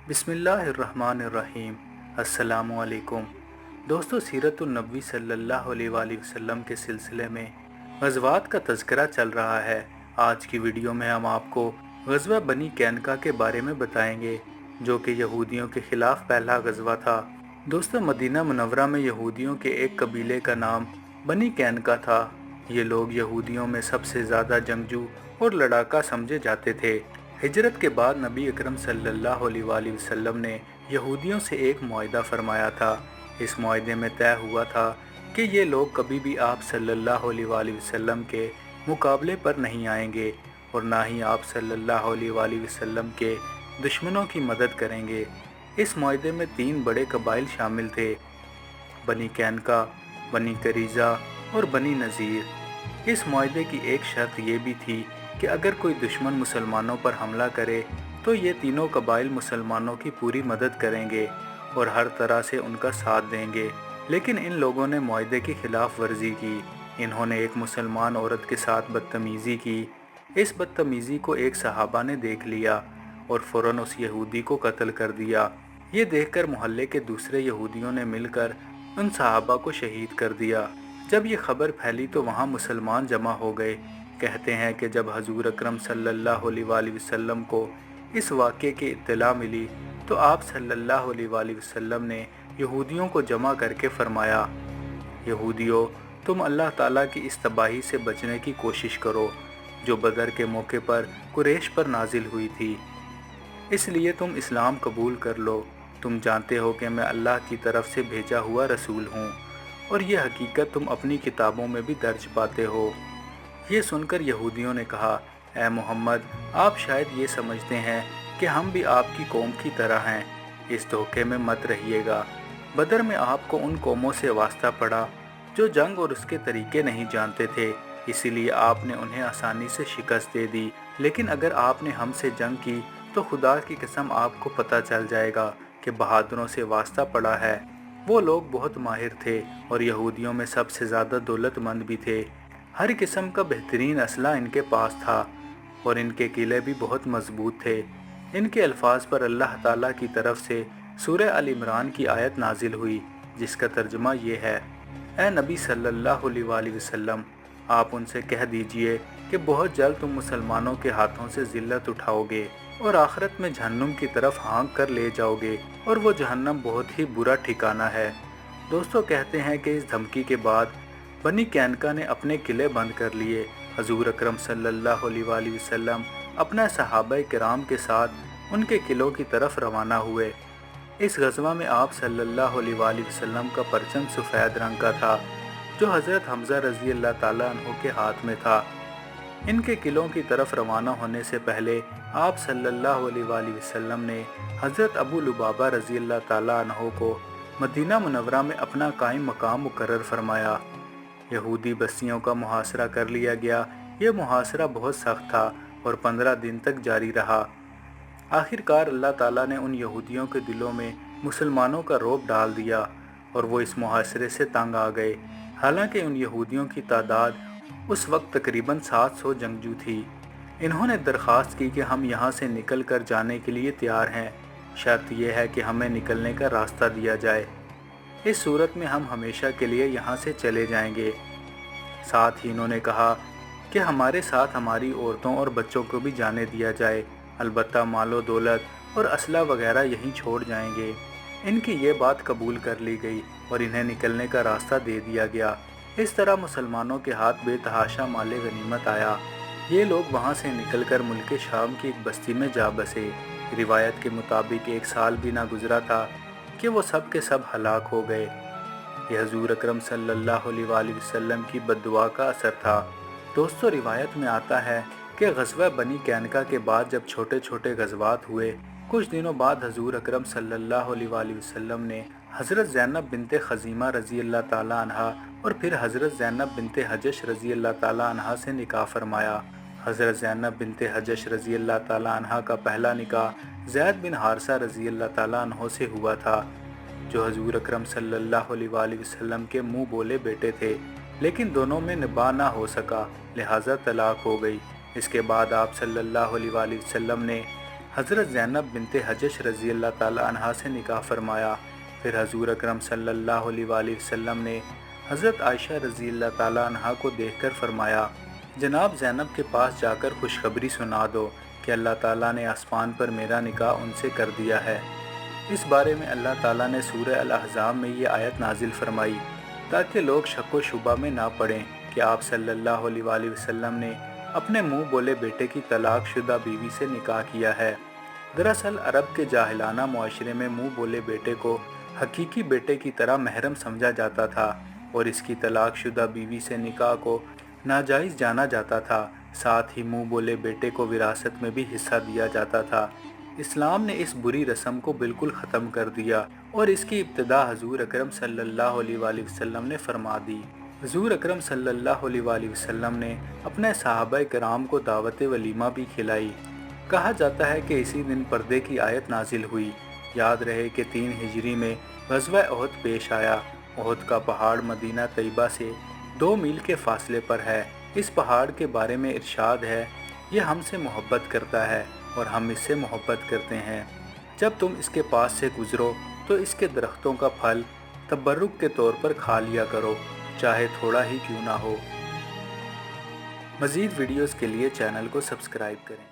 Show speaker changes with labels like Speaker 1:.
Speaker 1: बिस्मिल्लाहिर्रहमानिर्रहीम। अस्सलामु अलैकुम। दोस्तों, सीरतुन्नबी सल्लल्लाहु अलैहि वसल्लम के सिलसिले में ग़ज़वात का तज़किरा चल रहा है। आज की वीडियो में हम आपको ग़ज़वा बनी कैनका के बारे में बताएंगे, जो कि यहूदियों के ख़िलाफ़ पहला ग़ज़वा था। दोस्तों, मदीना मुनव्वरा में यहूदियों के एक कबीले का नाम बनी कैनका था। ये लोग यहूदियों में सबसे ज़्यादा जंगजू और लड़ाका समझे जाते थे। हिजरत के बाद नबी अकरम सल्लल्लाहु अलैहि वसल्लम ने यहूदियों से एक मुआहदा फरमाया था। इस मुआहदे में तय हुआ था कि ये लोग कभी भी आप सल्लल्लाहु अलैहि वसल्लम के मुकाबले पर नहीं आएंगे और ना ही आप सल्लल्लाहु अलैहि वसल्लम के दुश्मनों की मदद करेंगे। इस मुआहदे में 3 बड़े कबाइल शामिल थे: बनी कैनका, बनी करीज़ा और बनी नज़ीर। इस मुआहदे की एक शर्त ये भी थी कि अगर कोई दुश्मन मुसलमानों पर हमला करे तो ये तीनों कबाइल मुसलमानों की पूरी मदद करेंगे और हर तरह से उनका साथ देंगे। लेकिन इन लोगों ने मुआहदे की खिलाफ वर्जी की। इन्होंने एक मुसलमान औरत के साथ बदतमीज़ी की। इस बदतमीज़ी को एक सहाबा ने देख लिया और फ़ौरन उस यहूदी को कत्ल कर दिया। ये देखकर मोहल्ले के दूसरे यहूदियों ने मिलकर उन सहाबा को शहीद कर दिया। जब ये खबर फैली तो वहाँ मुसलमान जमा हो गए। कहते हैं कि जब हजूर अकरम सल्लल्लाहु अलैहि वसल्लम को इस वाक़े की इत्तला मिली तो आप सल्लल्लाहु अलैहि वसल्लम ने यहूदियों को जमा करके फरमाया, यहूदियों, तुम अल्लाह ताला की इस तबाही से बचने की कोशिश करो जो बदर के मौके पर कुरैश पर नाजिल हुई थी। इसलिए तुम इस्लाम कबूल कर लो। तुम जानते हो कि मैं अल्लाह की तरफ से भेजा हुआ रसूल हूँ और ये हकीकत तुम अपनी किताबों में भी दर्ज पाते हो। ये सुनकर यहूदियों ने कहा, ऐ मोहम्मद, आप शायद ये समझते हैं कि हम भी आपकी कौम की तरह हैं। इस धोखे में मत रहिएगा। बदर में आपको उन कौमों से वास्ता पड़ा जो जंग और उसके तरीके नहीं जानते थे, इसीलिए आपने उन्हें आसानी से शिकस्त दे दी। लेकिन अगर आपने हमसे जंग की तो खुदा की कसम आपको पता चल जाएगा कि बहादुरों से वास्ता पड़ा है। वो लोग बहुत माहिर थे और यहूदियों में सबसे ज़्यादा दौलतमंद भी थे। हर किस्म का बेहतरीन असला इनके पास था और इनके किले भी बहुत मजबूत थे। इनके अल्फाज पर अल्लाह ताला की तरफ से सूरह अल इमरान की आयत नाजिल हुई, जिसका तर्जुमा ये है, ए नबी सल्लल्लाहु अलैहि वसल्लम, आप उनसे कह दीजिए कि बहुत जल्द तुम मुसलमानों के हाथों से जिल्लत उठाओगे और आखिरत में जहन्नुम की तरफ हाँक कर ले जाओगे और वो जहन्नम बहुत ही बुरा ठिकाना है। दोस्तों, कहते हैं कि इस धमकी के बाद बनी कैनका ने अपने किले बंद कर लिए। हजूर अकरम सल्लल्लाहु अलैहि वसल्लम अपना सहाबाए किराम के साथ उनके किलों की तरफ रवाना हुए। इस ग़ज़वा में आप सल्लल्लाहु अलैहि वसल्लम का परचम सफ़ेद रंग का था, जो हज़रत हमज़ा रज़ी अल्लाह ताला अन्हु के हाथ में था। इनके किलों की तरफ रवाना होने से पहले आप सल्लल्लाहु अलैहि वसल्लम ने हज़रत अबू लुबाबा रज़ी अल्लाह ताला अन्हु को मदीना मुनव्वरा में अपना कायम मकाम मुकर्रर फरमाया। यहूदी बस्तियों का मुहासरा कर लिया गया। ये मुहासरा बहुत सख्त था और 15 दिन तक जारी रहा। आखिरकार अल्लाह ताला ने उन यहूदियों के दिलों में मुसलमानों का रौब डाल दिया और वो इस मुहासरे से तंग आ गए। हालांकि उन यहूदियों की तादाद उस वक्त तकरीबन 700 जंगजू थी। इन्होंने दरख्वास्त की कि हम यहाँ से निकल कर जाने के लिए तैयार हैं, शर्त यह है कि हमें निकलने का रास्ता दिया जाए। इस सूरत में हम हमेशा के लिए यहाँ से चले जाएंगे। साथ ही इन्होंने कहा कि हमारे साथ हमारी औरतों और बच्चों को भी जाने दिया जाए, अलबत्ता मालो दौलत और असला वगैरह यहीं छोड़ जाएंगे। इनकी ये बात कबूल कर ली गई और इन्हें निकलने का रास्ता दे दिया गया। इस तरह मुसलमानों के हाथ बेतहाशा माले गनीमत आया। ये लोग वहाँ से निकलकर मुल्क शाम की एक बस्ती में जा बसे। रिवायत के मुताबिक 1 साल भी ना गुजरा था कि वो सब के सब हलाक हो गए। यह हजूर अकरम सल्लल्लाहु अलैहि वसल्लम की बद्दुआ का असर था। दोस्तों, रिवायत में आता है कि ग़ज़वा बनी कैनका के बाद जब छोटे छोटे ग़ज़वात हुए, कुछ दिनों बाद हजूर अकरम सल्लल्लाहु अलैहि वसल्लम ने हज़रत ज़ैनब बिनते ख़ज़ीमा रज़ी अल्लाह ताला अन्हा और फिर हज़रत ज़ैनब बिनते हजश रज़ी अल्लाह ताला अन्हा से निकाह फरमाया। हज़रत ज़ैनब बिनते हजश रज़ी अल्लाह ताला अन्हा का पहला निकाह ज़ैद बिन हारसा रज़ी अल्लाह ताला अन्हो से हुआ था, जो हजूर अकरम सल्लल्लाहु अलैहि वसल्लम के मुँह बोले बेटे थे। लेकिन दोनों में निबाह ना हो सका, लिहाजा तलाक हो गई। इसके बाद आप सल्लल्लाहु अलैहि वसल्लम ने حضرت زینب بنت حجش رضی اللہ تعالیٰ عنہا سے نکاح فرمایا۔ پھر حضور اکرم صلی اللہ علیہ وآلہ وسلم نے حضرت عائشہ رضی اللہ تعالیٰ عنہا کو دیکھ کر فرمایا، جناب زینب کے پاس جا کر خوشخبری سنا دو کہ اللہ تعالیٰ نے آسمان پر میرا نکاح ان سے کر دیا ہے۔ اس بارے میں اللہ تعالیٰ نے سورہ الاحزاب میں یہ آیت نازل فرمائی تاکہ لوگ شک و شبہ میں نہ پڑیں کہ آپ صلی اللہ علیہ وآلہ وسلم نے اپنے منہ بولے بیٹے کی طلاق شدہ بیوی سے نکاح کیا ہے۔ دراصل عرب کے جاہلانہ معاشرے میں منہ بولے بیٹے کو حقیقی بیٹے کی طرح محرم سمجھا جاتا تھا اور اس کی طلاق شدہ بیوی سے نکاح کو ناجائز جانا جاتا تھا۔ ساتھ ہی منہ بولے بیٹے کو وراثت میں بھی حصہ دیا جاتا تھا۔ اسلام نے اس بری رسم کو بالکل ختم کر دیا اور اس کی ابتدا حضور اکرم صلی اللہ علیہ وآلہ وسلم نے فرما دی۔ حضور اکرم صلی اللہ علیہ وآلہ وسلم نے اپنے صحابہ کرام کو دعوت ولیمہ بھی کھلائی۔ کہا جاتا ہے کہ اسی دن پردے کی آیت نازل ہوئی۔ یاد رہے کہ 3 ہجری میں غزوہ احد پیش آیا۔ احد کا پہاڑ مدینہ طیبہ سے 2 میل کے فاصلے پر ہے۔ اس پہاڑ کے بارے میں ارشاد ہے، یہ ہم سے محبت کرتا ہے اور ہم اس سے محبت کرتے ہیں۔ جب تم اس کے پاس سے گزرو تو اس کے درختوں کا پھل تبرک کے طور پر کھا لیا کرو، چاہے تھوڑا ہی کیوں نہ ہو۔ مزید ویڈیوز کے لیے چینل کو سبسکرائب کریں۔